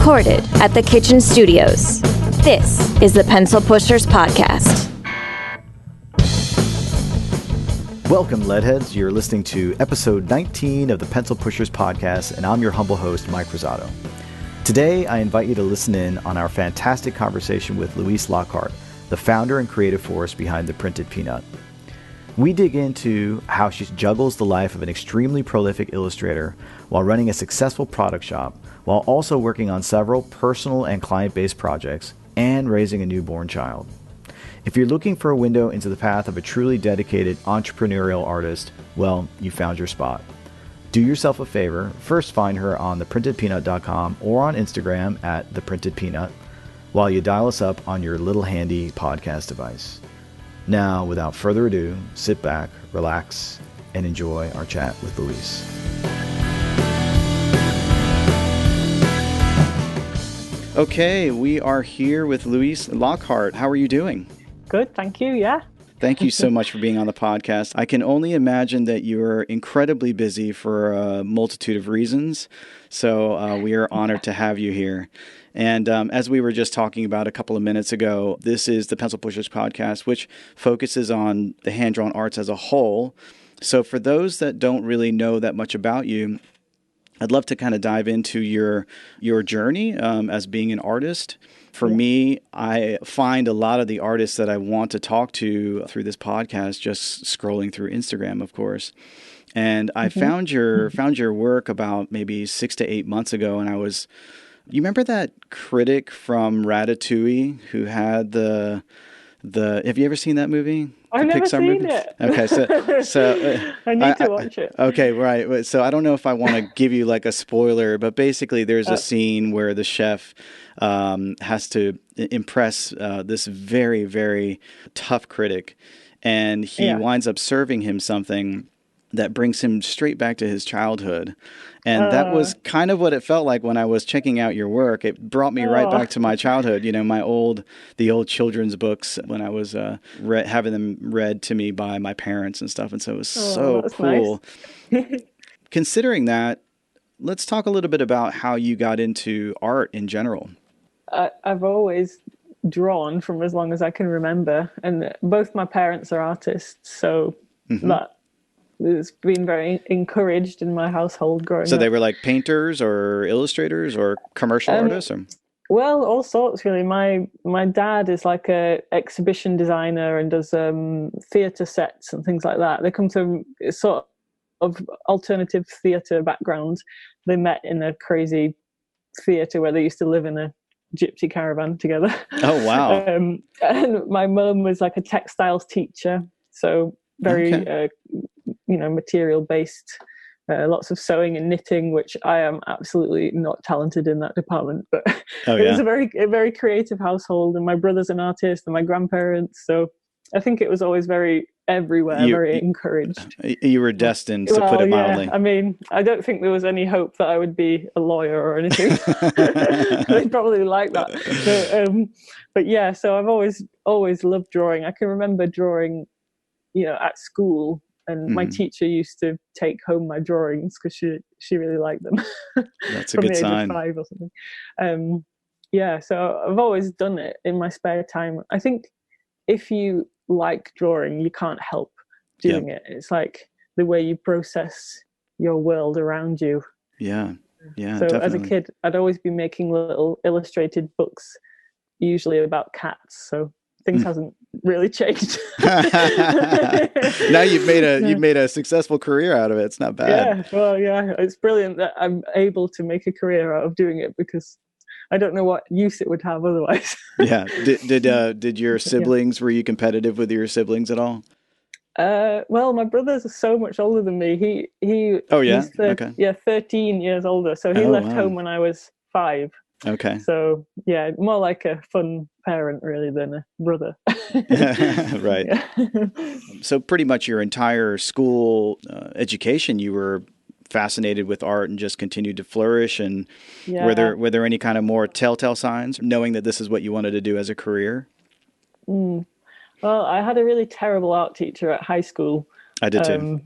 Recorded at the Kitchen Studios. This is the Pencil Pushers Podcast. Welcome, Leadheads. You're listening to episode 19 of the Pencil Pushers Podcast, and I'm your humble host, Mike Rosado. Today, I invite you to listen in on our fantastic conversation with Louise Lockhart, the founder and creative force behind The Printed Peanut. We dig into how she juggles the life of an extremely prolific illustrator while running a successful product shop, while also working on several personal and client-based projects and raising a newborn child. If you're looking for a window into the path of a truly dedicated entrepreneurial artist, well, you found your spot. Do yourself a favor, first find her on theprintedpeanut.com or on Instagram at theprintedpeanut while you dial us up on your little handy podcast device. Now, without further ado, sit back, relax, and enjoy our chat with Louise. Okay, we are here with Louise Lockhart. How are you doing? Good, thank you, yeah. Thank you so much for being on the podcast. I can only imagine that you're incredibly busy for a multitude of reasons, so we are honored to have you here. And as we were just talking about a couple of minutes ago, this is the Pencil Pushers Podcast, which focuses on the hand-drawn arts as a whole. So for those that don't really know that much about you, I'd love to kind of dive into your journey as being an artist. For me, I find a lot of the artists that I want to talk to through this podcast just scrolling through Instagram, of course. And I found your work about maybe 6 to 8 months ago, and you remember that critic from Ratatouille who had the have you ever seen that movie? I've never seen it. Okay, so I need to watch it. Okay, right. So I don't know if I want to give you like a spoiler, but basically there's a scene where the chef has to impress this very, very tough critic, and he winds up serving him something that brings him straight back to his childhood. And that was kind of what it felt like when I was checking out your work. It brought me right back to my childhood, you know, the old children's books when I was having them read to me by my parents and stuff. And so it was so cool. Nice. Considering that, let's talk a little bit about how you got into art in general. I've always drawn from as long as I can remember. And both my parents are artists, so that it's been very encouraged in my household growing up. So they were like painters or illustrators or commercial artists? Or? Well, all sorts, really. My dad is like a exhibition designer and does theatre sets and things like that. They come from sort of alternative theatre backgrounds. They met in a crazy theatre where they used to live in a gypsy caravan together. Oh, wow. And my mum was like a textiles teacher, so very... material based, lots of sewing and knitting, which I am absolutely not talented in that department, but it was a very creative household, and my brother's an artist and my grandparents, so I think it was always very everywhere, very encouraged. You were destined, to put it mildly. I mean, I don't think there was any hope that I would be a lawyer or anything. They probably like that. But yeah, so I've always loved drawing. I can remember drawing, at school. And my teacher used to take home my drawings because she really liked them. That's a good sign. From the age of 5 or something. So I've always done it in my spare time. I think if you like drawing, you can't help doing it. It's like the way you process your world around you. Yeah, so definitely. As a kid, I'd always be making little illustrated books, usually about cats. So things hasn't really changed. Now you've made a successful career out of it. It's not bad. It's brilliant that I'm able to make a career out of doing it, because I don't know what use it would have otherwise. Did your siblings, were you competitive with your siblings at all? Well, my brother's so much older than me. He's 13 years older. So he left home when I was 5. Okay. So more like a fun parent really than a brother. Right. So pretty much your entire school education, you were fascinated with art and just continued to flourish. And were there any kind of more telltale signs, knowing that this is what you wanted to do as a career? Well, I had a really terrible art teacher at high school. I did too.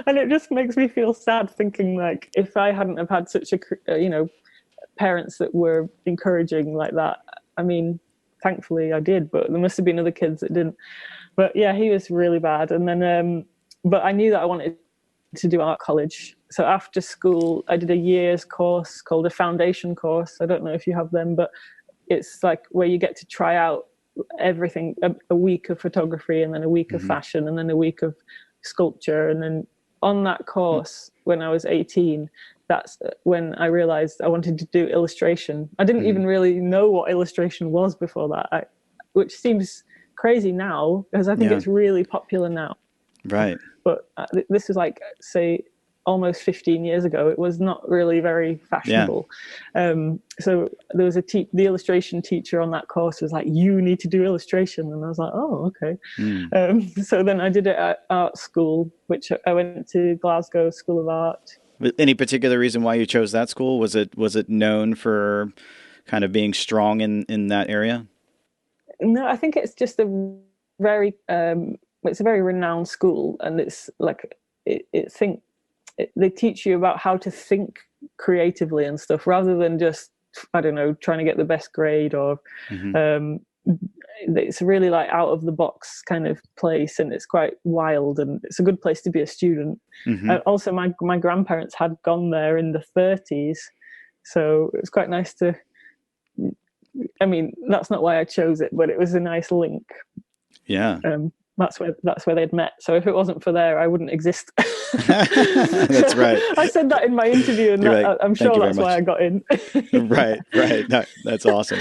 And it just makes me feel sad thinking, like, if I hadn't have had such a parents that were encouraging like that. I mean, thankfully I did, but there must have been other kids that didn't. But yeah, he was really bad. And then, but I knew that I wanted to do art college. So after school, I did a year's course called a foundation course. I don't know if you have them, but it's like where you get to try out everything, a week of photography and then a week of fashion and then a week of sculpture. And then on that course, when I was 18, that's when I realized I wanted to do illustration. I didn't even really know what illustration was before that, which seems crazy now because I think it's really popular now. Right. But this was like, say, almost 15 years ago. It was not really very fashionable. So there was the illustration teacher on that course was like, you need to do illustration. And I was like, oh, okay. So then I did it at art school, which I went to Glasgow School of Art. Any particular reason why you chose that school? Was it known for kind of being strong in that area? No, I think it's just a very renowned school, and it's like they teach you about how to think creatively and stuff rather than just, I don't know, trying to get the best grade or it's really like out of the box kind of place, and it's quite wild, and it's a good place to be a student. Also, my grandparents had gone there in the 30s, so it was quite nice to, I mean, that's not why I chose it, but it was a nice link. Yeah. That's where they'd met. So if it wasn't for there, I wouldn't exist. That's right. I said that in my interview, and I'm sure that's why I got in. Right. No, that's awesome.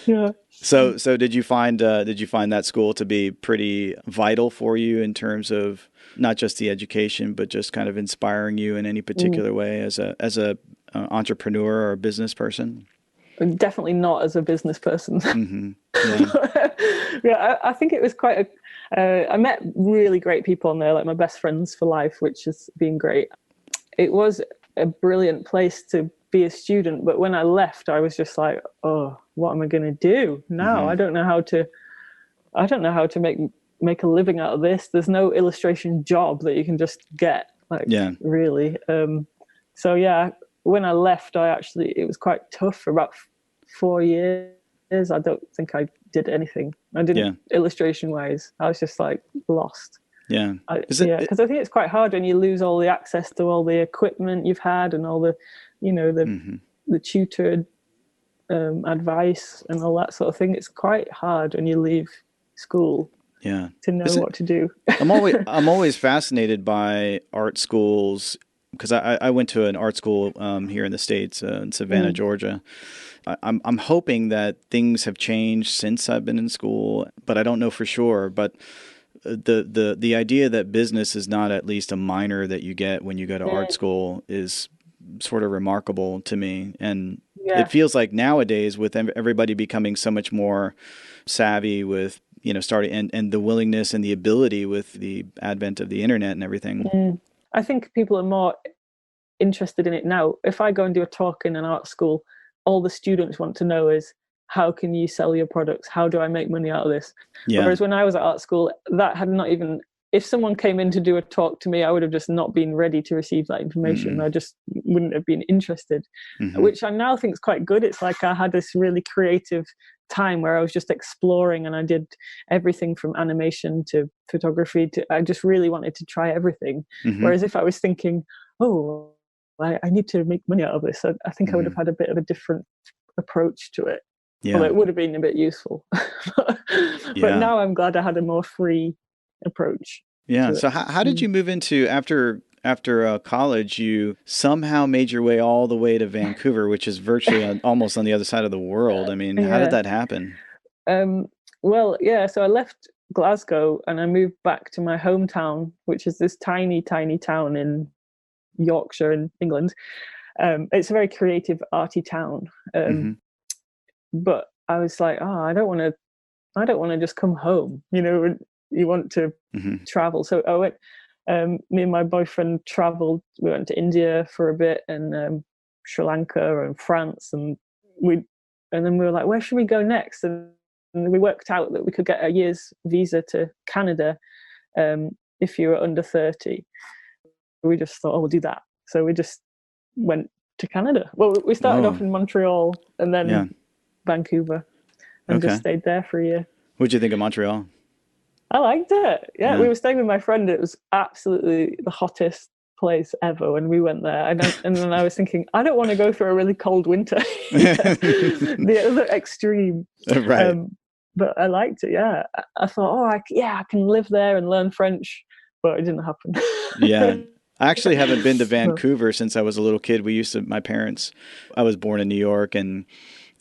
Yeah. So did you find that school to be pretty vital for you in terms of not just the education, but just kind of inspiring you in any particular way as a entrepreneur or a business person? Definitely not as a business person. Yeah. I think it was quite I met really great people on there, like my best friends for life, which has been great. It was a brilliant place to be a student, but when I left, I was just like, oh, what am I going to do now? I don't know how to make a living out of this. There's no illustration job that you can just get, really. So yeah, when I left, it was quite tough for about 4 years. I don't think I did anything. I didn't illustration wise. I was just like lost. Yeah. Because I think it's quite hard when you lose all the access to all the equipment you've had and all the, the tutored advice and all that sort of thing. It's quite hard when you leave school. Yeah. To know what to do. I'm always fascinated by art schools because I went to an art school here in the States, in Savannah, Georgia. I'm hoping that things have changed since I've been in school, but I don't know for sure. But the idea that business is not at least a minor that you get when you go to art school is sort of remarkable to me. And it feels like nowadays, with everybody becoming so much more savvy with starting and the willingness and the ability with the advent of the internet and everything. I think people are more interested in it now. If I go and do a talk in an art school, all the students want to know is, how can you sell your products? How do I make money out of this? Yeah. Whereas when I was at art school, that had not even, if someone came in to do a talk to me, I would have just not been ready to receive that information. I just wouldn't have been interested, which I now think is quite good. It's like I had this really creative time where I was just exploring, and I did everything from animation to photography I just really wanted to try everything. Whereas if I was thinking, oh, I need to make money out of this, I think I would have had a bit of a different approach to it. Well, it would have been a bit useful. But now I'm glad I had a more free approach. Yeah. So how did you move into, after college, you somehow made your way all the way to Vancouver, which is virtually almost on the other side of the world. I mean, how did that happen? So I left Glasgow and I moved back to my hometown, which is this tiny, tiny town in Yorkshire in England. It's a very creative, arty town. But I was like, I don't want to just come home. You want to travel. So I went. Me and my boyfriend traveled. We went to India for a bit, and Sri Lanka and France, and then we were like, where should we go next? And we worked out that we could get a year's visa to Canada if you were under 30. We just thought, we'll do that. So we just went to Canada. Well, we started off in Montreal and then Vancouver, and just stayed there for a year. What'd you think of Montreal? I liked it. Yeah, we were staying with my friend. It was absolutely the hottest place ever when we went there. And then I was thinking, I don't want to go through a really cold winter. The other extreme. Right. But I liked it, yeah. I thought, I can live there and learn French. But it didn't happen. Yeah. I actually haven't been to Vancouver since I was a little kid. I was born in New York, and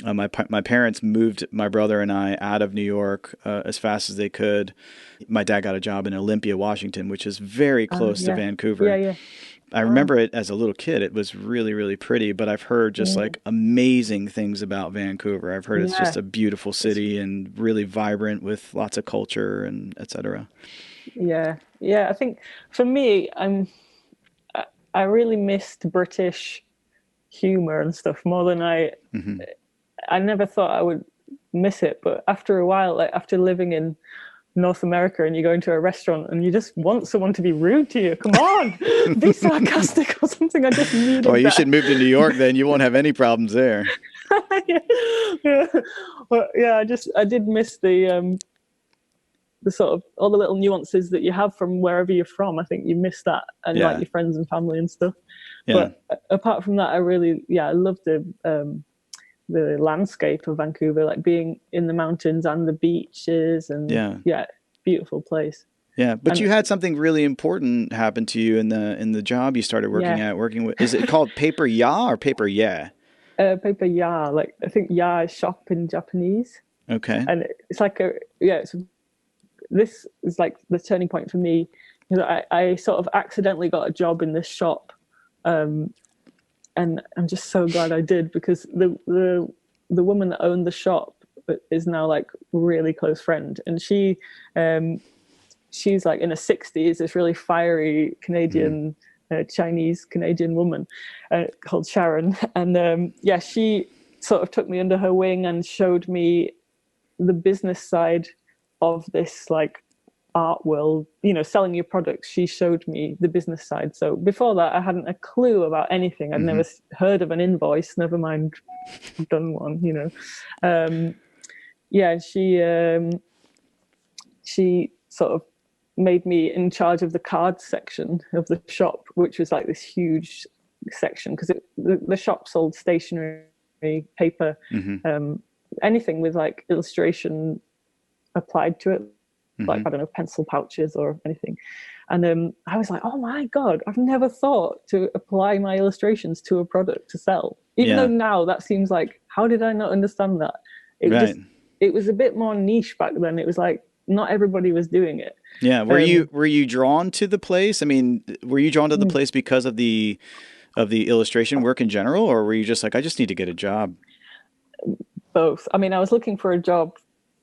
my parents moved my brother and I out of New York as fast as they could. My dad got a job in Olympia, Washington, which is very close to Vancouver. Yeah. I remember it as a little kid. It was really, really pretty, but I've heard just like amazing things about Vancouver. I've heard it's just a beautiful city and really vibrant with lots of culture and et cetera. Yeah. I think for me, I really missed British humor and stuff more than I never thought I would miss it. But after a while, like after living in North America and you go into a restaurant and you just want someone to be rude to you, come on, be sarcastic or something. I just needed you should move to New York then. You won't have any problems there. But I did miss the sort of all the little nuances that you have from wherever you're from. I think you miss that, and like your friends and family and stuff. But apart from that, I love the landscape of Vancouver, like being in the mountains and the beaches, and beautiful place. Yeah, but you had something really important happen to you in the job you started working with. Is it called Paper Ya or Paper Yeah? Paper Ya, like I think Ya is shop in Japanese. Okay. And it's like this is like the turning point for me. I sort of accidentally got a job in this shop, and I'm just so glad I did, because the woman that owned the shop is now like really close friend, and she's like in her 60s, this really fiery Canadian Chinese Canadian woman called Sharon, and she sort of took me under her wing and showed me the business side of this like art world, selling your products. She showed me the business side. So before that, I hadn't a clue about anything. I'd never heard of an invoice, never mind done one, she sort of made me in charge of the cards section of the shop, which was like this huge section, because the shop sold stationery, paper, anything with like illustration applied to it, like I don't know, pencil pouches or anything. And I was like, oh my god, I've never thought to apply my illustrations to a product to sell, even though now that seems like, how did I not understand that? It was a bit more niche back then. It was like not everybody was doing it. Were you drawn to the place? I mean, were you drawn to the place because of the illustration work in general, or were you just like, I just need to get a job? Both. I mean, I was looking for a job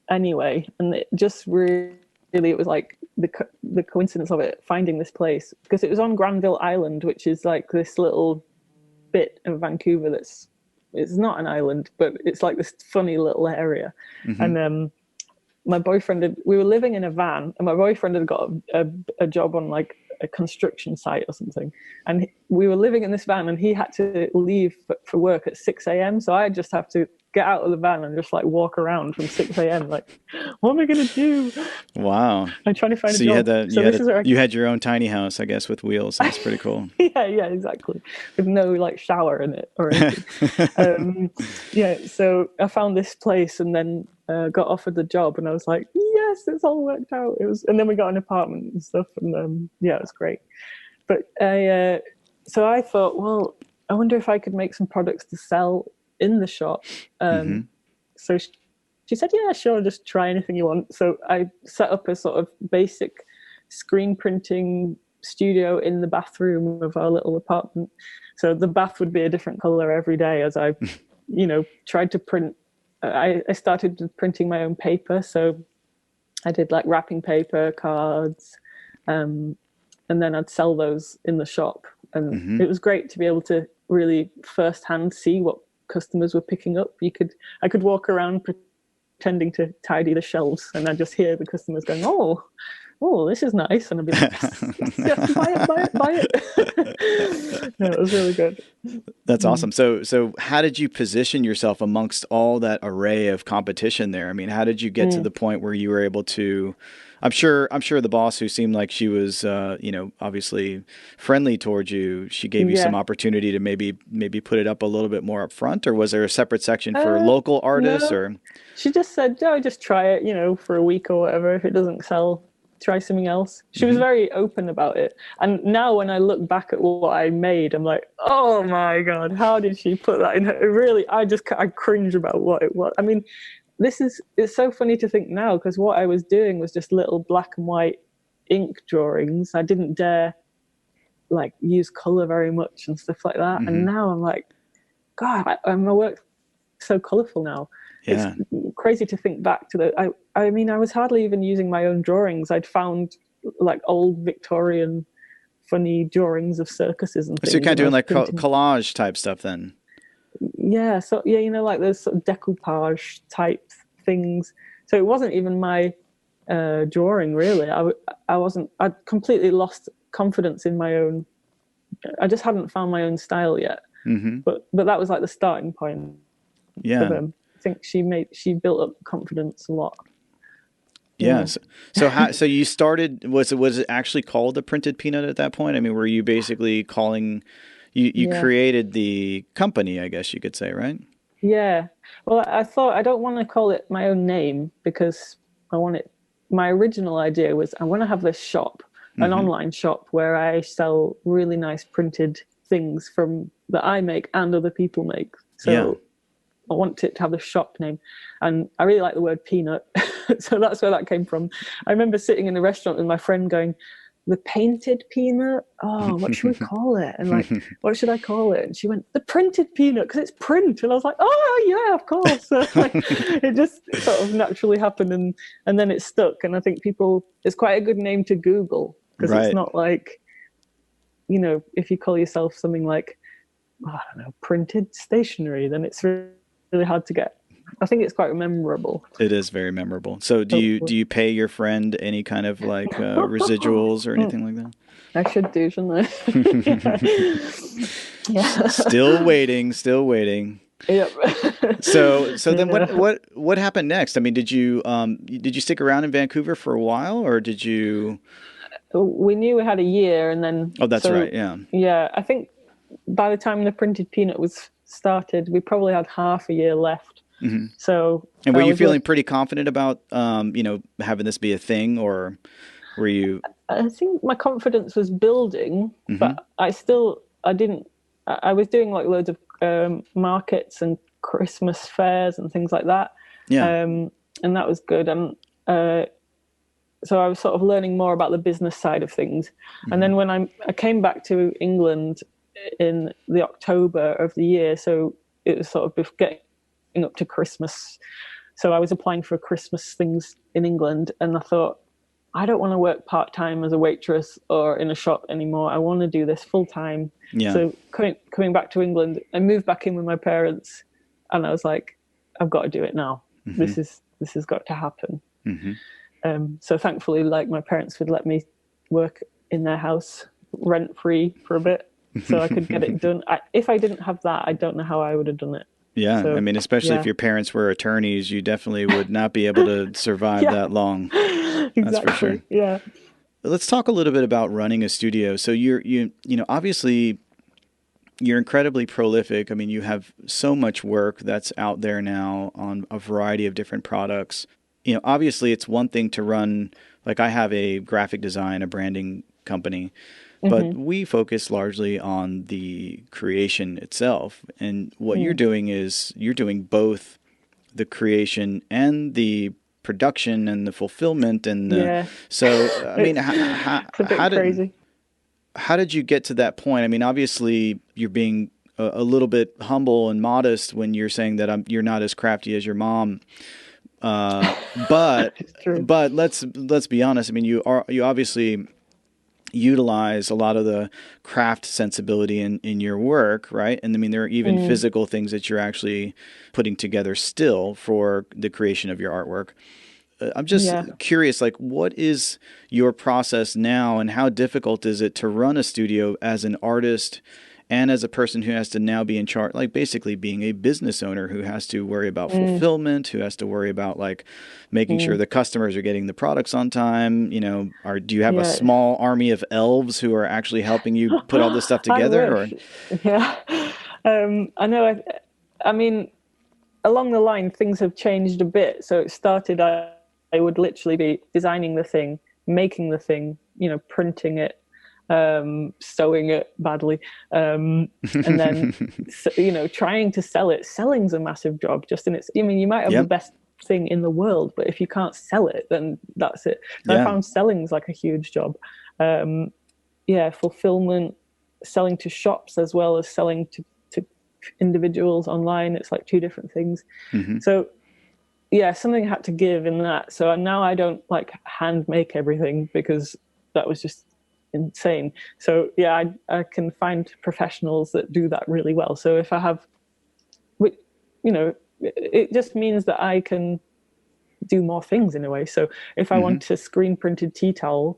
anyway, and it just really, it was like the coincidence of it, finding this place, because it was on Granville Island, which is like this little bit of Vancouver it's not an island, but it's like this funny little area. And my boyfriend we were living in a van, and my boyfriend had got a job on like a construction site or something, and we were living in this van, and he had to leave for work at 6 a.m. so I just have to get out of the van and just like walk around from 6 a.m. like, what am I gonna do? Wow. I'm trying to find a job. You had your own tiny house, I guess, with wheels. That's pretty cool. yeah, exactly, with no like shower in it or anything. So I found this place, and then got offered the job, and I was like, yes, it's all worked out. And then we got an apartment and stuff, and it was great. But so I thought, well, I wonder if I could make some products to sell in the shop. So she said, yeah, sure, just try anything you want. So I set up a sort of basic screen printing studio in the bathroom of our little apartment. So the bath would be a different color every day as I tried to print. I started printing my own paper, so I did like wrapping paper, cards, and then I'd sell those in the shop. And it was great to be able to really firsthand see what customers were picking up. I could walk around pretending to tidy the shelves, and I'd just hear the customers going, oh, this is nice, and I'd be like, yes, buy it. No, it was really good. That's awesome. So how did you position yourself amongst all that array of competition there? I mean, how did you get to the point where you were able to, I'm sure the boss, who seemed like she was, obviously friendly towards you, she gave you some opportunity to maybe put it up a little bit more up front, or was there a separate section for local artists? No. Or She just said, "Oh, just try it, for a week or whatever. If it doesn't sell, try something else." She was very open about it. And now when I look back at what I made, I'm like, oh my God, how did she put that in? It really, I cringe about what it was. I mean, it's so funny to think now, because what I was doing was just little black and white ink drawings. I didn't dare use color very much and stuff like that. And now I'm like, God, my work's so colorful now. yeah, It's crazy to think back to I mean, I was hardly even using my own drawings. I'd found old Victorian funny drawings of circuses and things. so you're kind of doing collage type stuff then. Yeah, so yeah, those sort of decoupage type things. So it wasn't even my drawing really. I'd completely lost confidence in my own. I just hadn't found my own style yet. But that was the starting point. Yeah. For them. I think she built up confidence a lot. Yeah. So you started, was it actually called the Printed Peanut at that point? I mean, were you basically calling, you created the company, I guess you could say, right? Yeah. Well, I thought I don't want to call it my own name, because my original idea was I want to have this shop, an online shop where I sell really nice printed things that I make and other people make. So I want it to have a shop name. And I really like the word peanut. So that's where that came from. I remember sitting in a restaurant with my friend going, the painted peanut? Oh, what should we call it? And what should I call it? And she went, the printed peanut, because it's print. And I was like, oh, yeah, of course. So, it just sort of naturally happened. And then it stuck. And I think it's quite a good name to Google, because it's not if you call yourself something like, I don't know, printed stationery, then it's really hard to get. I think it's quite memorable. It is very memorable. So do you pay your friend any kind of residuals or anything like that? I should do, shouldn't I? Yeah. Still waiting. Yep. So then what happened next? I mean, did you stick around in Vancouver for a while, or did you? We knew we had a year, and then. Oh, that's right. Yeah. Yeah, I think by the time the Printed Peanut was started, we probably had half a year left. So. And were you feeling pretty confident about having this be a thing, or were you? I think my confidence was building, but I didn't. I was doing loads of markets and Christmas fairs and things like that. Yeah. And that was good. And so I was sort of learning more about the business side of things. And then when I came back to England in the October of the year, so it was sort of getting up to Christmas. So I was applying for Christmas things in England, and I thought, I don't want to work part-time as a waitress or in a shop anymore. I want to do this full-time. Yeah. So coming back to England, I moved back in with my parents, and I was like, I've got to do it now. This has got to happen. So thankfully, my parents would let me work in their house rent-free for a bit, so I could get it done. If I didn't have that, I don't know how I would have done it. Yeah, So, I mean, especially if your parents were attorneys, you definitely would not be able to survive that long. Exactly. That's for sure. Yeah. Let's talk a little bit about running a studio. So you obviously you're incredibly prolific. I mean, you have so much work that's out there now on a variety of different products. Obviously it's one thing to run, I have a graphic design, a branding company, but we focus largely on the creation itself. And what you're doing is you're doing both the creation and the production and the fulfillment and so I mean, how did you get to that point? I mean, obviously you're being a little bit humble and modest when you're saying that you're not as crafty as your mom. But let's be honest. I mean, you obviously utilize a lot of the craft sensibility in your work, right? And I mean, there are even physical things that you're actually putting together still for the creation of your artwork. I'm just curious, what is your process now, and how difficult is it to run a studio as an artist and as a person who has to now be in charge, like basically being a business owner who has to worry about fulfillment, who has to worry about like making sure the customers are getting the products on time, you know, do you have a small army of elves who are actually helping you put all this stuff together? I wish. Yeah. I know. I mean, along the line, things have changed a bit. So it started, I would literally be designing the thing, making the thing, you know, printing it, sewing it badly, and then, you know, trying to sell it. Selling's a massive job just in its, I mean, you might have the best thing in the world, but if you can't sell it, then that's it. So I found selling's like a huge job. Fulfillment, selling to shops as well as selling to individuals online. It's like two different things. So something had to give in that. So now I don't like hand make everything because that was just insane. So I can find professionals that do that really well. So if I have, you know, it just means that I can do more things in a way. So if I want a screen printed tea towel,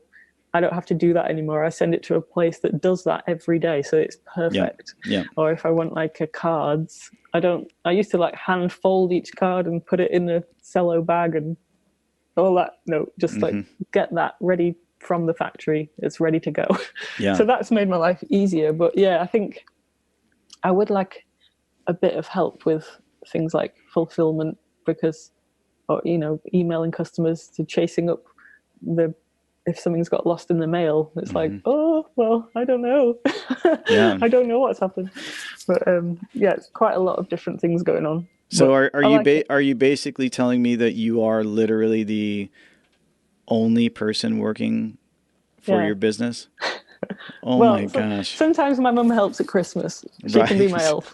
I don't have to do that anymore. I send it to a place that does that every day, so it's perfect. Or if I want like a cards, I used to like hand fold each card and put it in a cello bag and all that. No, just like get that ready from the factory. It's ready to go. So that's made my life easier. But I think I would like a bit of help with things like fulfillment, because, or, you know, emailing customers, to chasing up if something's got lost in the mail. It's like, oh, well, I don't know. I don't know what's happened. But it's quite a lot of different things going on. So are you basically telling me that you are literally the only person working for your business? Oh my gosh. Sometimes my mum helps at Christmas. She can be my elf.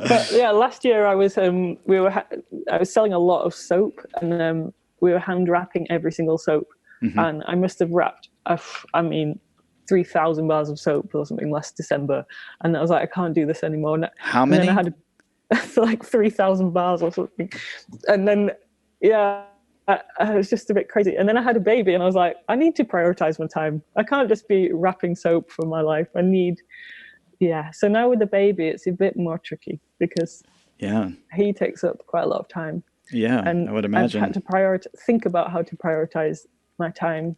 But last year I was I was selling a lot of soap, and we were hand wrapping every single soap. And I must have wrapped 3,000 bars of soap or something last December, and I was like, I can't do this anymore. How many? And then I had like 3,000 bars or something, and then I was just a bit crazy. And then I had a baby, and I was like, I need to prioritize my time. I can't just be wrapping soap for my life. I need, So now with the baby, it's a bit more tricky because he takes up quite a lot of time. Yeah, and I would imagine. I've had to think about how to prioritize my time.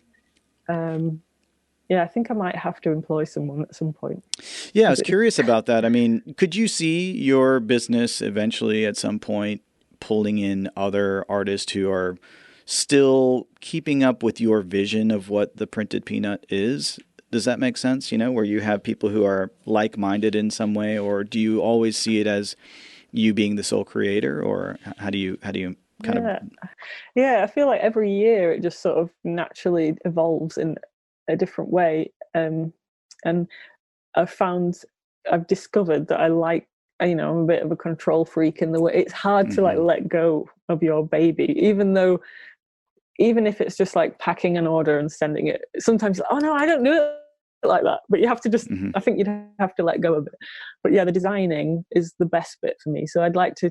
I think I might have to employ someone at some point. Yeah, I was curious about that. I mean, could you see your business eventually at some point pulling in other artists who are still keeping up with your vision of what the printed peanut is? Does that make sense? You know, where you have people who are like-minded in some way, or do you always see it as you being the sole creator, or how do you kind of? I feel like every year it just sort of naturally evolves in a different way, and I've discovered that I like, you know, I'm a bit of a control freak in the way it's hard to like let go of your baby, even if it's just like packing an order and sending it. Sometimes, oh no, I don't do it like that, but you have to just I think you'd have to let go of it. But the designing is the best bit for me, so I'd like to,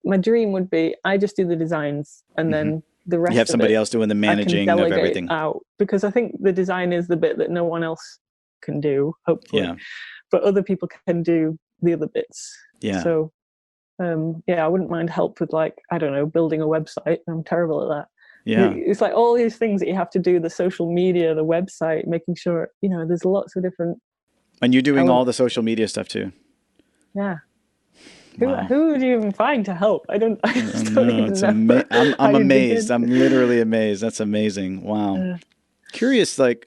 my dream would be I just do the designs, and then the rest you have somebody else doing the managing of everything out, because I think the design is the bit that no one else can do, hopefully, but other people can do the other bits. So I wouldn't mind help with, like, I don't know, building a website. I'm terrible at that. It's like all these things that you have to do, the social media, the website, making sure, you know, there's lots of different. And you're doing all the social media stuff too. Wow. Who would you even find to help? I just don't even know. I'm amazed. I'm literally amazed. That's amazing. Wow. Curious, like,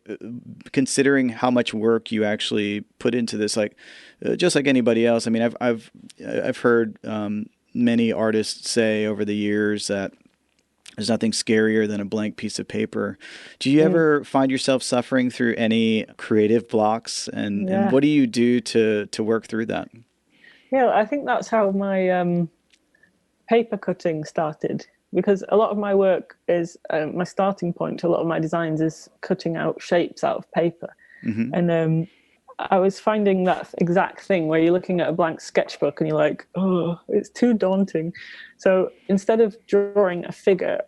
considering how much work you actually put into this, like, just like anybody else. I mean, I've heard many artists say over the years that there's nothing scarier than a blank piece of paper. Do you ever find yourself suffering through any creative blocks, and what do you do to work through that? Yeah, I think that's how my paper cutting started, because a lot of my work is, my starting point to a lot of my designs is cutting out shapes out of paper. And I was finding that exact thing where you're looking at a blank sketchbook and you're like, oh, it's too daunting. So instead of drawing a figure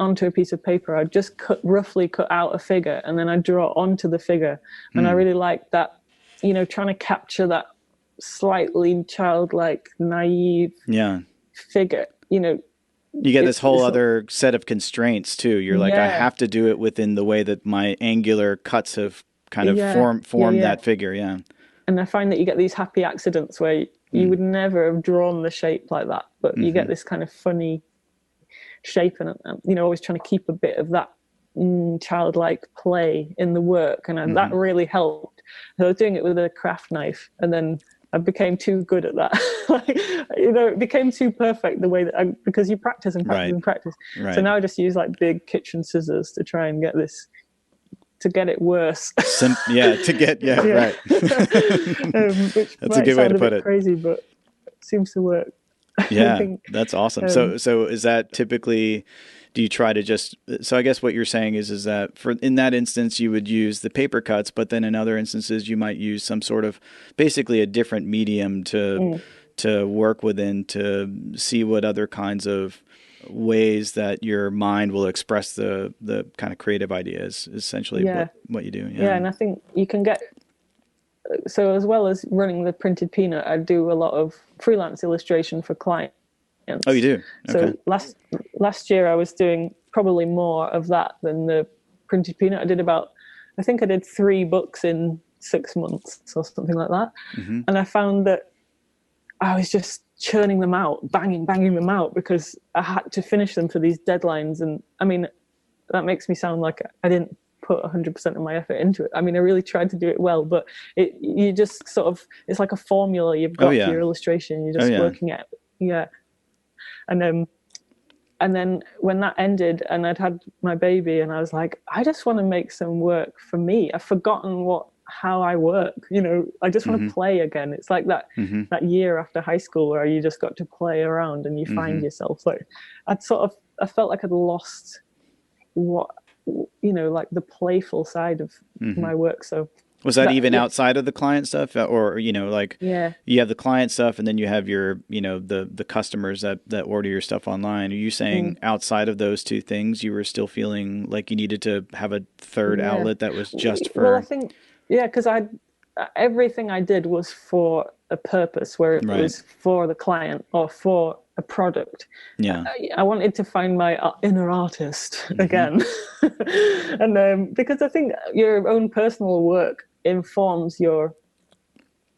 onto a piece of paper, I'd just roughly cut out a figure, and then I'd draw onto the figure. And I really liked that trying to capture that slightly childlike, naive figure, you get this whole other set of constraints too. You're like, I have to do it within the way that my angular cuts have kind of formed that figure. Yeah. And I find that you get these happy accidents where you would never have drawn the shape like that, but you get this kind of funny shape, and always trying to keep a bit of that childlike play in the work, and that really helped. So I was doing it with a craft knife, and then I became too good at that. It became too perfect the way that because you practice and practice and practice. Right. So now I just use like big kitchen scissors to try and get it worse. Right. Which that's a good way to put it. Crazy, but it seems to work. Yeah, that's awesome. So is that typically? Do you try to so I guess what you're saying is that in that instance you would use the paper cuts, but then in other instances you might use some sort of basically a different medium to work within, to see what other kinds of ways that your mind will express the kind of creative ideas, essentially what you do. Yeah, and I think you can get, so as well as running the Printed Peanut, I do a lot of freelance illustration for clients. Oh, you do? Okay. So last year I was doing probably more of that than the Printed Peanut. I think I did 3 books in 6 months or something like that. And I found that I was just churning them out, banging them out, because I had to finish them for these deadlines. And I mean, that makes me sound like I didn't put 100% of my effort into it. I mean, I really tried to do it well, but you just sort of, it's like a formula you've got for your illustration. You're just working at And then when that ended and I'd had my baby, and I was like, I just want to make some work for me. I've forgotten how I work. I just want to play again. It's like that year after high school where you just got to play around and you find yourself. So I felt like I'd lost like the playful side of my work. So was that even outside of the client stuff, or you have the client stuff and then you have your the customers that order your stuff online? Are you saying outside of those two things you were still feeling like you needed to have a third outlet that was just for? Well, I think because everything I did was for a purpose, where it was for the client or for a product. I wanted to find my inner artist again. And because I think your own personal work informs your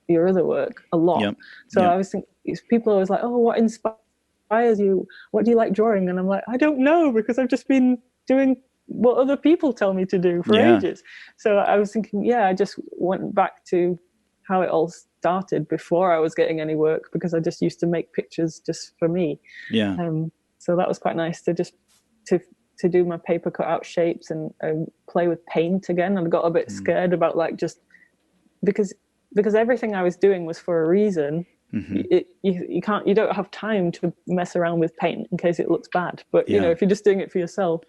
other work a lot. I was thinking, people are always like, oh, what inspires you? What do you like drawing? And I'm like, I don't know, because I've just been doing what other people tell me to do for ages. So I was thinking, I just went back to how it all started before I was getting any work, because I just used to make pictures just for me. So that was quite nice to just to do my paper cutout shapes and play with paint again. And I got a bit scared about just because everything I was doing was for a reason. You don't have time to mess around with paint in case it looks bad. But if you're just doing it for yourself,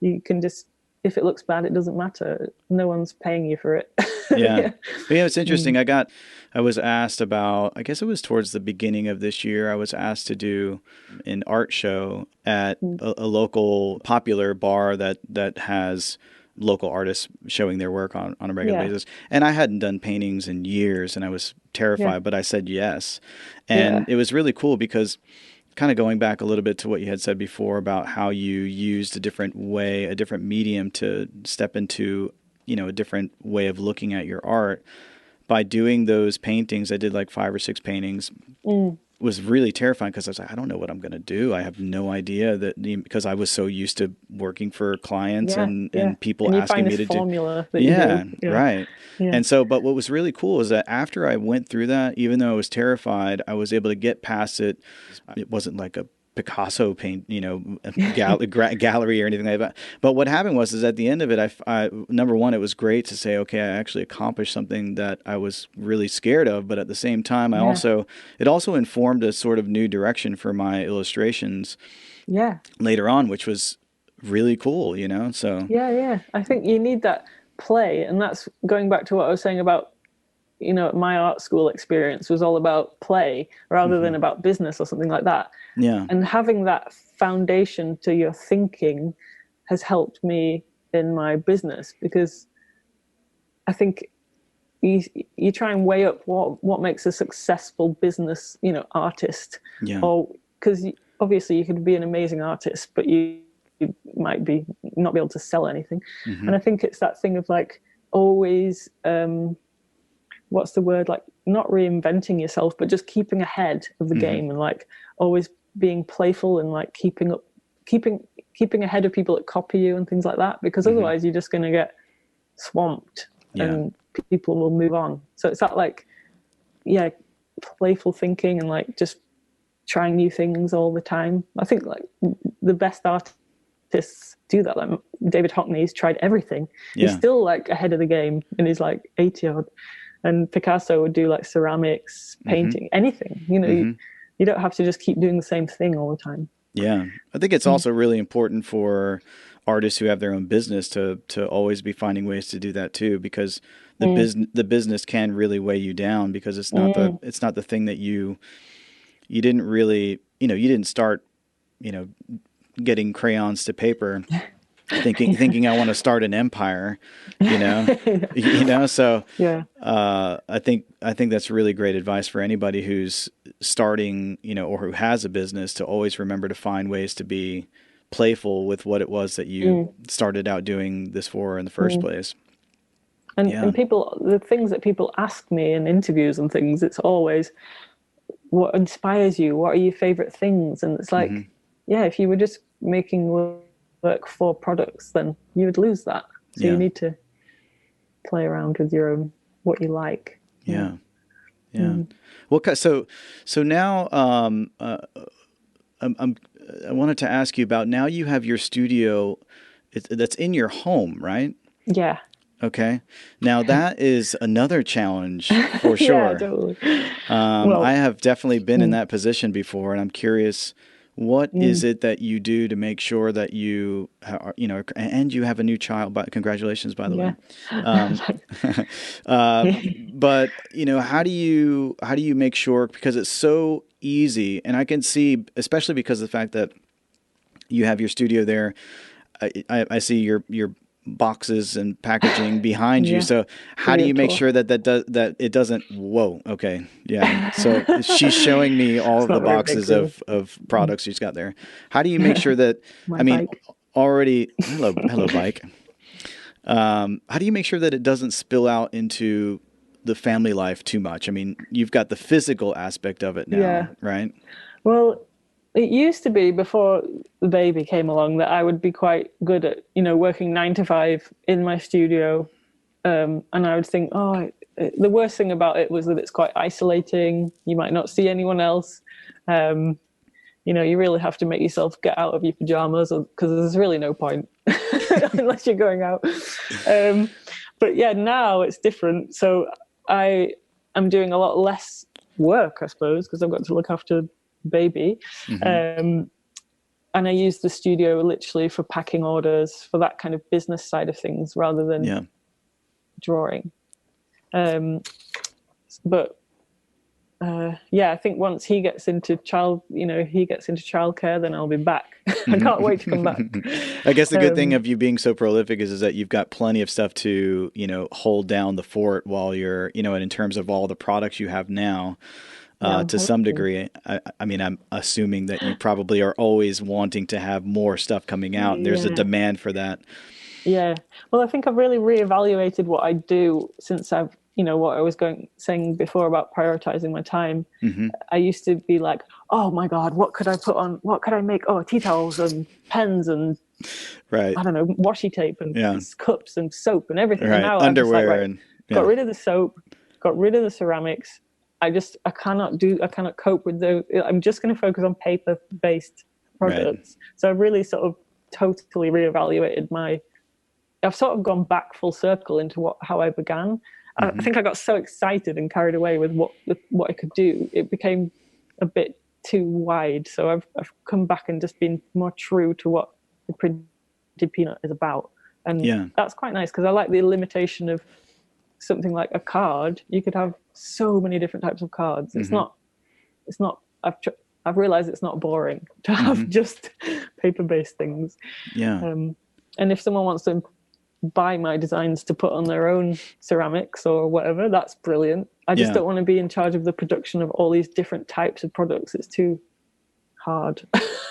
you can just, if it looks bad, it doesn't matter. No one's paying you for it. It's interesting. I was asked about, I guess it was towards the beginning of this year, I was asked to do an art show at a local popular bar that has local artists showing their work on a regular basis. And I hadn't done paintings in years and I was terrified, but I said yes. And it was really cool because, kind of going back a little bit to what you had said before about how you used a different medium to step into, a different way of looking at your art. By doing those paintings, I did like 5 or 6 paintings, was really terrifying because I was like, I don't know what I'm going to do. I have no idea because I was so used to working for clients and people asking me to do. Right. Yeah. And so, but what was really cool is that after I went through that, even though I was terrified, I was able to get past it. It wasn't like a Picasso paint, gallery or anything like that. But what happened was at the end of it, I number one, it was great to say, okay, I actually accomplished something that I was really scared of. But at the same time, it also informed a sort of new direction for my illustrations later on, which was really cool, so. I think you need that play. And that's going back to what I was saying about, my art school experience was all about play rather than about business or something like that. And having that foundation to your thinking has helped me in my business, because I think you try and weigh up what makes a successful business, artist. Yeah. Or because obviously you could be an amazing artist, but you might not be able to sell anything. Mm-hmm. And I think it's that thing of like always, what's the word, like not reinventing yourself, but just keeping ahead of the game, and like always being playful and like keeping ahead of people that copy you and things like that, because otherwise you're just going to get swamped and people will move on. So it's that like, playful thinking and like just trying new things all the time. I think like the best artists do that. Like David Hockney's tried everything. He's still like ahead of the game, and he's like 80 odd. And Picasso would do like ceramics, painting, anything. You don't have to just keep doing the same thing all the time. Yeah. I think it's also really important for artists who have their own business to always be finding ways to do that too, because the business can really weigh you down, because it's not the thing that you didn't really, you didn't start, getting crayons to paper thinking I want to start an empire, so I think that's really great advice for anybody who's starting, or who has a business, to always remember to find ways to be playful with what it was that you started out doing this for in the first place. And people, the things that people ask me in interviews and things, it's always, what inspires you? What are your favorite things? And it's like, if you were just making work for products, then you would lose that. So you need to play around with your own, what you like. Yeah. Well, so now I wanted to ask you about, now you have your studio that's in your home, right? Yeah. Okay. Now that is another challenge for sure. Yeah, totally. I have definitely been in that position before, and I'm curious, what is it that you do to make sure that you are, and you have a new child, but congratulations, by the way. But, how do you make sure, because it's so easy, and I can see, especially because of the fact that you have your studio there, I see your boxes and packaging behind you. So how do you make sure that it doesn't, whoa. Okay. Yeah. So she's showing me all of the boxes of products she's got there. How do you make sure that, bike. Already, hello bike. How do you make sure that it doesn't spill out into the family life too much? I mean, you've got the physical aspect of it now, right? Well, it used to be, before the baby came along, that I would be quite good at, working 9 to 5 in my studio. And I would think, the worst thing about it was that it's quite isolating. You might not see anyone else. You really have to make yourself get out of your pajamas, because there's really no point unless you're going out. But now it's different. So I am doing a lot less work, I suppose, because I've got to look after baby. And I use the studio literally for packing orders, for that kind of business side of things, rather than drawing. But I think once he gets into childcare, then I'll be back. I can't wait to come back. I guess the good thing of you being so prolific is that you've got plenty of stuff to, hold down the fort while you're, and in terms of all the products you have now. To some degree, I mean, I'm assuming that you probably are always wanting to have more stuff coming out. And there's a demand for that. Yeah. Well, I think I've really reevaluated what I do since I've, what I was saying before about prioritizing my time. I used to be like, oh my God, what could I put on? What could I make? Oh, tea towels and pens and I don't know, washi tape and cups and soap and everything. Right. And now underwear I'm just like, got rid of the soap, got rid of the ceramics. I cannot cope with those. I'm just going to focus on paper-based products. Right. So I've really sort of totally reevaluated I've sort of gone back full circle into how I began. I think I got so excited and carried away with what I could do. It became a bit too wide. So I've come back and just been more true to what the Printed Peanut is about. And that's quite nice, because I like the limitation of something like a card. You could have so many different types of cards. It's not, I've realized it's not boring to have just paper-based things. Yeah. And if someone wants to buy my designs to put on their own ceramics or whatever. That's brilliant. I just don't want to be in charge of the production of all these different types of products. It's too hard.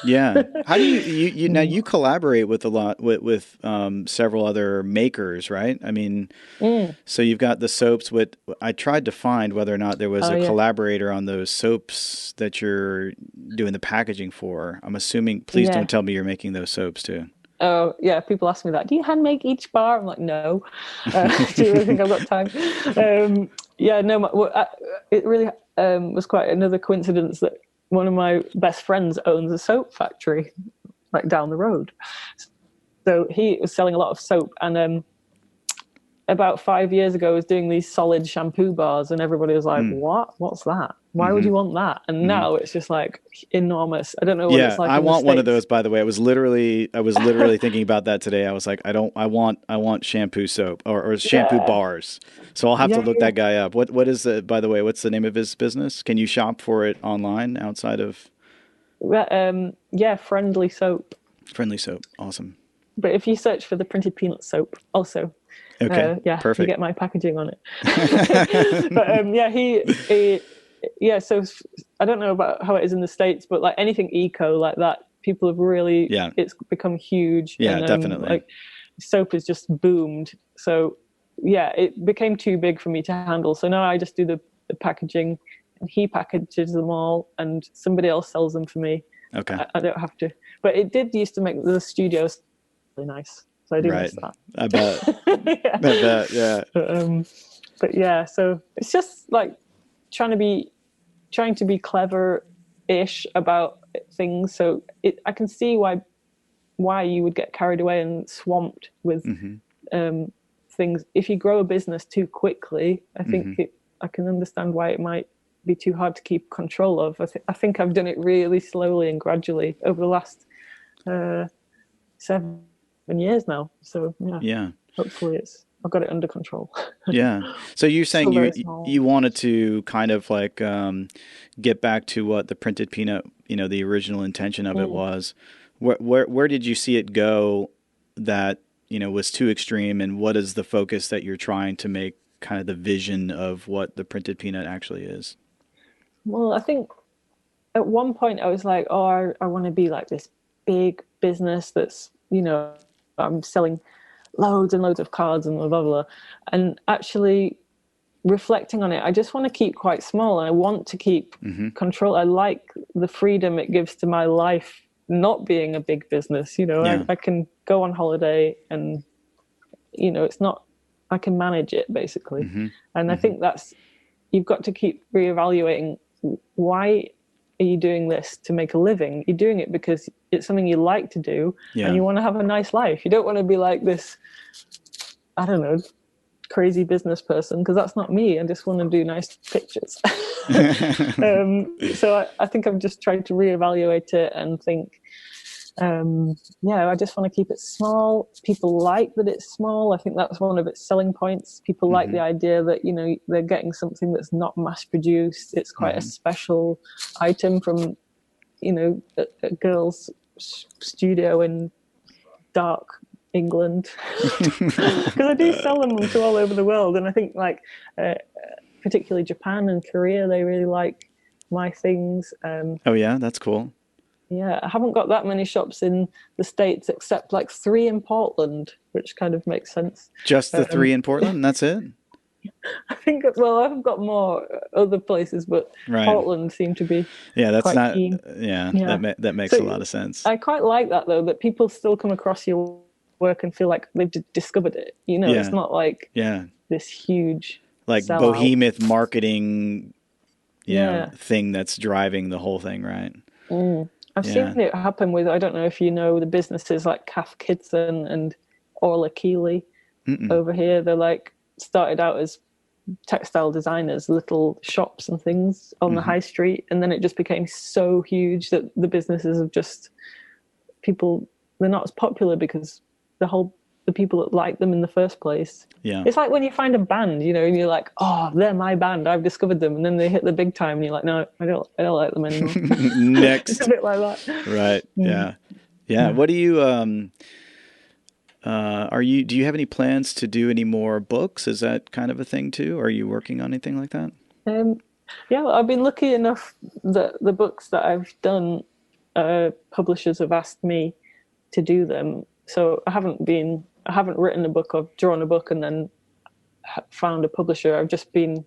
Yeah. How do you now you collaborate with a lot with several other makers, right? I mean, so you've got the soaps I tried to find whether or not there was a collaborator on those soaps that you're doing the packaging for. I'm assuming, please don't tell me you're making those soaps too. Oh, yeah. People ask me that. Do you hand make each bar? I'm like, no. Do you really think I've got time? It really was quite another coincidence that one of my best friends owns a soap factory like down the road. So he was selling a lot of soap, and about 5 years ago was doing these solid shampoo bars, and everybody was like, what's that? Why would you want that? And now it's just like enormous. I don't know what it's like. I want one of those, by the way. I was literally thinking about that today. I was like, I want shampoo soap or shampoo bars. So I'll have to look that guy up. What is by the way, what's the name of his business? Can you shop for it online outside of? Friendly Soap. Friendly Soap. Awesome. But if you search for the printed peanut soap also, perfect. You get my packaging on it. But so I don't know about how it is in the States, but like anything eco like that, people have really, it's become huge. Yeah, and, definitely. Like soap has just boomed. So it became too big for me to handle. So now I just do the packaging, and he packages them all, and somebody else sells them for me. Okay. I don't have to. But it did used to make the studios really nice. So I do miss that. I bet. I bet, yeah. But yeah, so it's just like trying to be clever-ish about things. So I can see why you would get carried away and swamped with things. If you grow a business too quickly, I think I can understand why it might be too hard to keep control of. I think I've done it really slowly and gradually over the last 7 years now. So hopefully I've got it under control. Yeah. So you're saying you wanted to kind of like get back to what the printed peanut, the original intention of it was. Where did you see it go that was too extreme, and what is the focus that you're trying to make kind of the vision of what the printed peanut actually is? Well, I think at one point I was like, I want to be like this big business that's, I'm selling loads and loads of cards and blah, blah, blah. And actually reflecting on it, I just want to keep quite small, and I want to keep control. I like the freedom it gives to my life not being a big business. I can go on holiday and, it's not, I can manage it basically. And I think you've got to keep reevaluating, why are you doing this to make a living? You're doing it because it's something you like to do and you want to have a nice life. You don't want to be like this, I don't know, crazy business person, because that's not me. I just want to do nice pictures. So I think I've just tried to reevaluate it and think, I just want to keep it small. People like that it's small. I think that's one of its selling points. People like the idea that, they're getting something that's not mass produced. It's quite a special item from, a girl's studio in dark England. Because I do sell them to all over the world. And I think particularly Japan and Korea, they really like my things. Oh yeah, that's cool. Yeah, I haven't got that many shops in the States except 3 in Portland, which kind of makes sense. Just the 3 in Portland? That's it? I think, I've got more other places, but Portland seemed to be quite keen. That makes a lot of sense. I quite like that, though, that people still come across your work and feel like they've discovered it. It's not like this huge behemoth marketing thing that's driving the whole thing, right? I've seen it happen with, I don't know if you know the businesses like Kath Kidson and Orla Keeley over here. They're started out as textile designers, little shops and things on the high street. And then it just became so huge that the businesses have they're not as popular because the people that like them in the first place. Yeah. It's like when you find a band, and you're like, oh, they're my band, I've discovered them. And then they hit the big time and you're like, no, I don't like them anymore. Next. It's a bit like that. Right. Yeah. Yeah. What do you, do you have any plans to do any more books? Is that kind of a thing too? Are you working on anything like that? Yeah, well, I've been lucky enough that the books that I've done, publishers have asked me to do them. So I haven't written a book or drawn a book and then found a publisher. I've just been,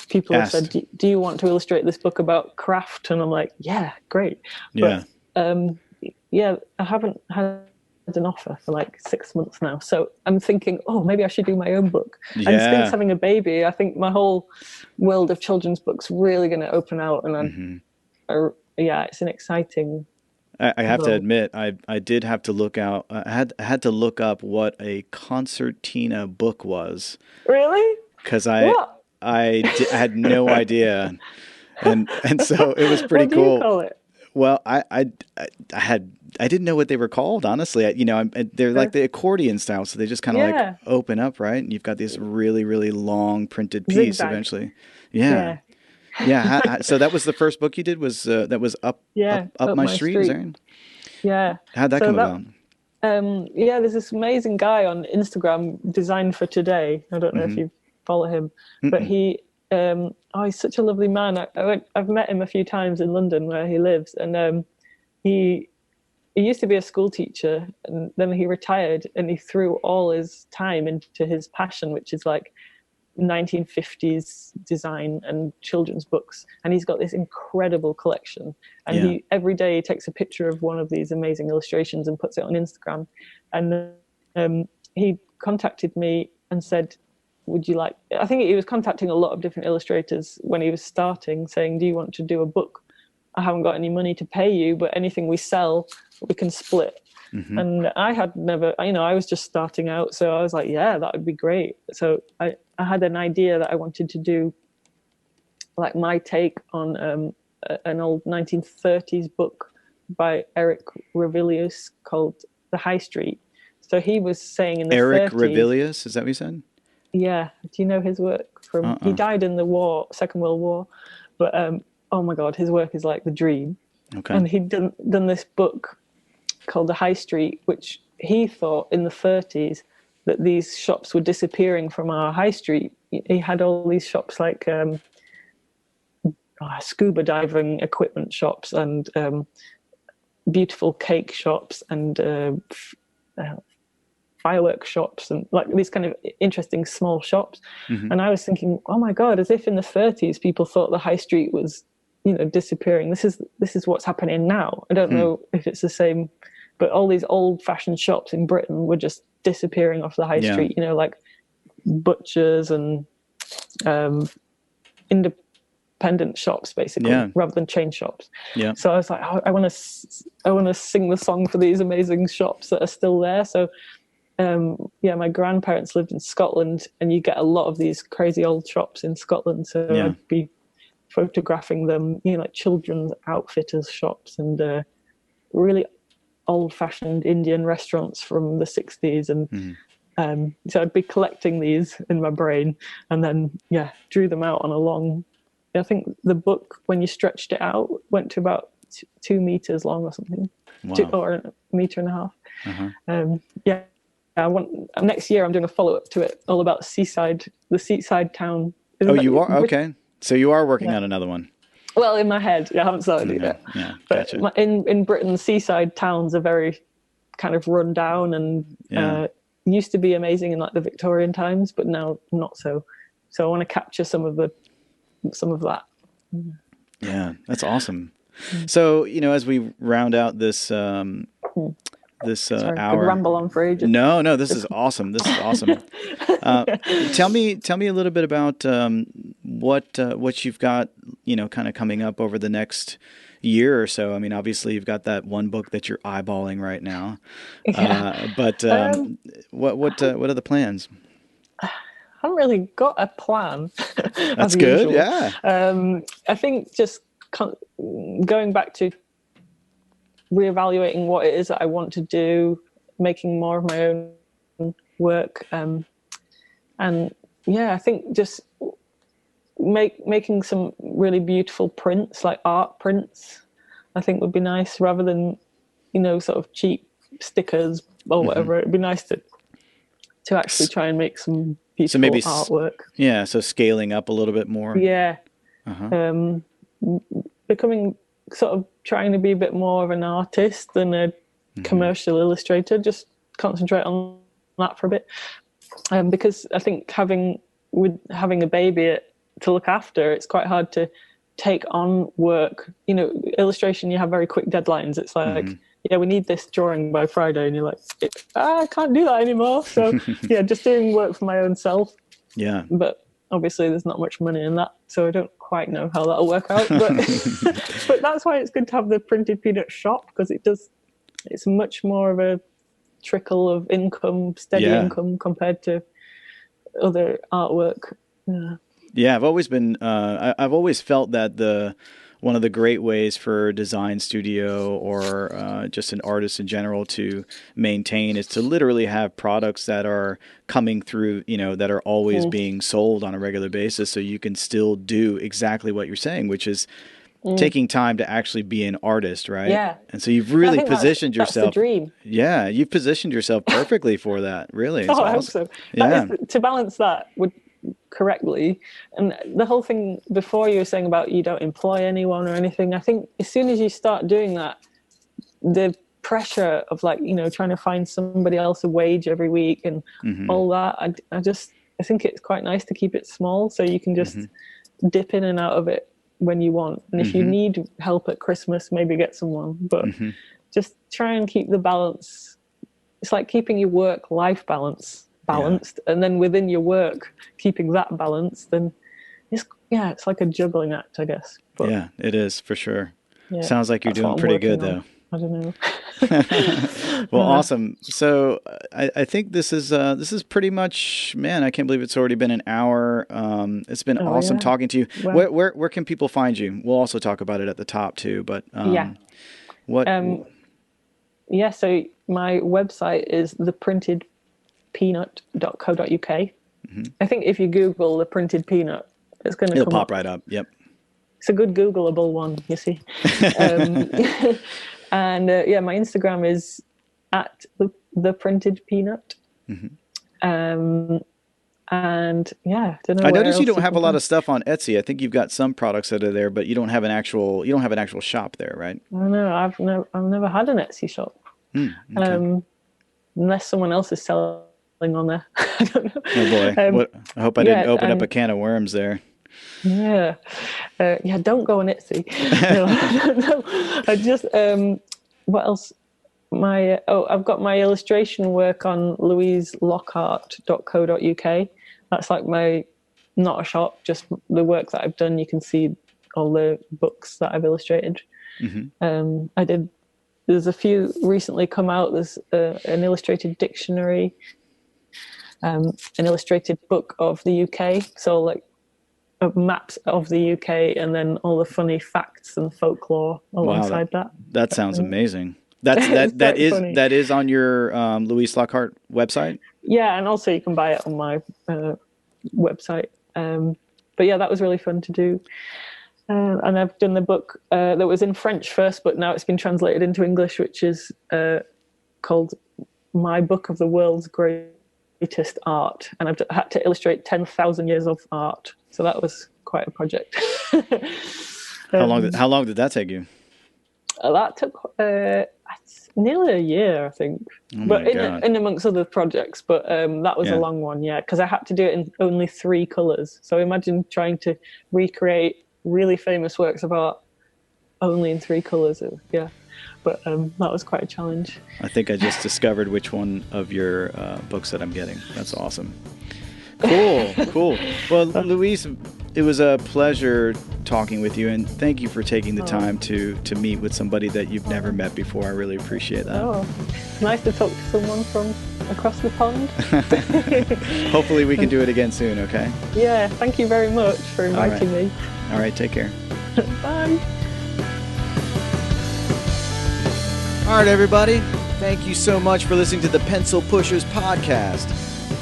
people have said, do you want to illustrate this book about craft? And I'm like, yeah, great. Yeah. But yeah, I haven't had an offer for like 6 months now. So I'm thinking, oh, maybe I should do my own book. Yeah. And since having a baby, I think my whole world of children's books really going to open out. And yeah, it's an exciting. I have to admit, I did have to look out. I had to look up what a concertina book was. Really? Because I had no idea, and so it was pretty cool. What do you call it? Well, I didn't know what they were called, honestly. They're like the accordion style, so they just kind of like open up, right? And you've got this really, really long printed piece Zigzag. Eventually. Yeah. So that was the first book you did, was that was up my street. Is there? Yeah. How'd that come about? There's this amazing guy on Instagram, Design for Today. I don't know if you follow him, but he's such a lovely man. I've met him a few times in London where he lives, and he used to be a school teacher, and then he retired, and he threw all his time into his passion, which is like 1950s design and children's books. And he's got this incredible collection, and he every day he takes a picture of one of these amazing illustrations and puts it on Instagram. And he contacted me and said, would you like, I think he was contacting a lot of different illustrators when he was starting, saying, do you want to do a book? I haven't got any money to pay you, but anything we sell we can split. And I had never, I was just starting out, so I was like, yeah, that would be great. So I had an idea that I wanted to do like my take on an old 1930s book by Eric Revilius called The High Street. So he was saying in the Eric 30s, Revilius, is that what you said? Yeah. Do you know his work? He died in the war, Second World War, but oh my God, his work is like the dream. Okay. And he'd done this book called The High Street, which he thought in the 30s that these shops were disappearing from our high street. He had all these shops like scuba diving equipment shops and beautiful cake shops and fireworks shops and like these kind of interesting small shops. And I was thinking, oh my God, as if in the 30s people thought the high street was disappearing. This is what's happening now. I don't know if it's the same, but all these old-fashioned shops in Britain were just disappearing off the high street. Like butchers and independent shops, basically, rather than chain shops. Yeah. So I was like, I want to sing the song for these amazing shops that are still there. So my grandparents lived in Scotland, and you get a lot of these crazy old shops in Scotland. So I'd be photographing them, like children's outfitters shops and really old-fashioned Indian restaurants from the 60s. And so I'd be collecting these in my brain and then, drew them out on a long, I think the book, when you stretched it out, went to about 2 meters long or something. Wow. Or a meter and a half. Next year I'm doing a follow-up to it all about the seaside town. You are? Okay. So you are working on another one. Well, in my head, I haven't started it yet. Yeah, but gotcha. In Britain, seaside towns are very kind of run down and used to be amazing in like the Victorian times, but now not so. So I want to capture some of that. Yeah, that's awesome. So as we round out this Sorry, hour, ramble on for ages. No, this is awesome. Tell me a little bit about what you've got, kind of coming up over the next year or so. I mean, obviously you've got that one book that you're eyeballing right now, but what are the plans? I haven't really got a plan. That's good. Usual. Yeah. I think just going back to reevaluating what it is that I want to do, making more of my own work, and I think just making some really beautiful prints, like art prints, I think would be nice, rather than sort of cheap stickers or whatever. It'd be nice to to actually try and make some beautiful artwork. Yeah, so scaling up a little bit more. Yeah. Becoming sort of trying to be a bit more of an artist than a commercial illustrator, just concentrate on that for a bit. Because I think having a baby to look after, it's quite hard to take on work. You know, illustration, you have very quick deadlines. It's like, yeah, we need this drawing by Friday, and you're like, I can't do that anymore. So yeah, just doing work for my own self. Yeah. But obviously there's not much money in that, so I don't quite know how that'll work out. But but that's why it's good to have the Printed Peanut shop, because it's much more of a trickle of income, steady income compared to other artwork. Yeah, I've always been. I've always felt that one of the great ways for a design studio or just an artist in general to maintain is to literally have products that are coming through, you know, that are always being sold on a regular basis, so you can still do exactly what you're saying, which is taking time to actually be an artist, right? Yeah. And so you've really positioned yourself. That's the dream. Yeah, you've positioned yourself perfectly for that. Really. It's awesome. I hope so. Yeah. To balance that correctly, and the whole thing before, you were saying about you don't employ anyone or anything, I think as soon as you start doing that, the pressure of, like, you know, trying to find somebody else a wage every week and all that, I think it's quite nice to keep it small, so you can just dip in and out of it when you want, and if you need help at Christmas, maybe get someone, but just try and keep the balance. It's like keeping your work-life balanced, and then within your work keeping that balance, then it's like a juggling act, I guess. But yeah, it is for sure. Sounds like you're doing pretty good though. I don't know. Well, awesome. So I think this is pretty much, man, I can't believe it's already been an hour. It's been awesome talking to you. Well, where can people find you? We'll also talk about it at the top too, but what so my website is theprintedpeanut.co.uk. I think if you Google The Printed Peanut, it'll pop right up. Yep. It's a good Googleable one, you see. And my Instagram is at the Printed Peanut. And I don't know. I notice you don't have a lot of stuff on Etsy. I think you've got some products that are there, but you don't have an actual shop there, right? I don't know. I've never had an Etsy shop. Okay. Unless someone else is selling on there. I don't know. Oh boy. I hope I didn't open up a can of worms there. Yeah. Don't go on Etsy. No. I just, what else? I've got my illustration work on louiselockhart.co.uk. That's like not a shop, just the work that I've done. You can see all the books that I've illustrated. There's a few recently come out. There's an illustrated dictionary, an illustrated book of the UK. So like maps of the UK, and then all the funny facts and folklore alongside that. That sounds amazing. That is on your Louise Lockhart website? Yeah, and also you can buy it on my website. But yeah, that was really fun to do. And I've done the book that was in French first, but now it's been translated into English, which is called My Book of the World's Greatest Art. And I've had to illustrate 10,000 years of art. So that was quite a project. How long did that take you? That took nearly a year, I think. But in amongst other projects. But that was a long one, because I had to do it in only 3 colors. So imagine trying to recreate really famous works of art only in 3 colors. But that was quite a challenge. I think I just discovered which one of your books that I'm getting. That's awesome. Cool. Well, Louise, it was a pleasure talking with you, and thank you for taking the time to meet with somebody that you've never met before. I really appreciate that. Nice to talk to someone from across the pond. Hopefully we can do it again soon, okay? Yeah, thank you very much for inviting me. All right, take care. Bye. All right, everybody. Thank you so much for listening to the Pencil Pushers Podcast.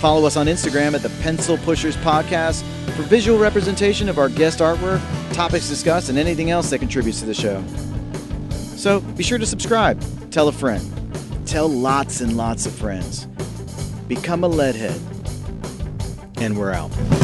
Follow us on Instagram at the Pencil Pushers Podcast for visual representation of our guest artwork, topics discussed, and anything else that contributes to the show. So be sure to subscribe. Tell a friend. Tell lots and lots of friends. become a Leadhead. And we're out.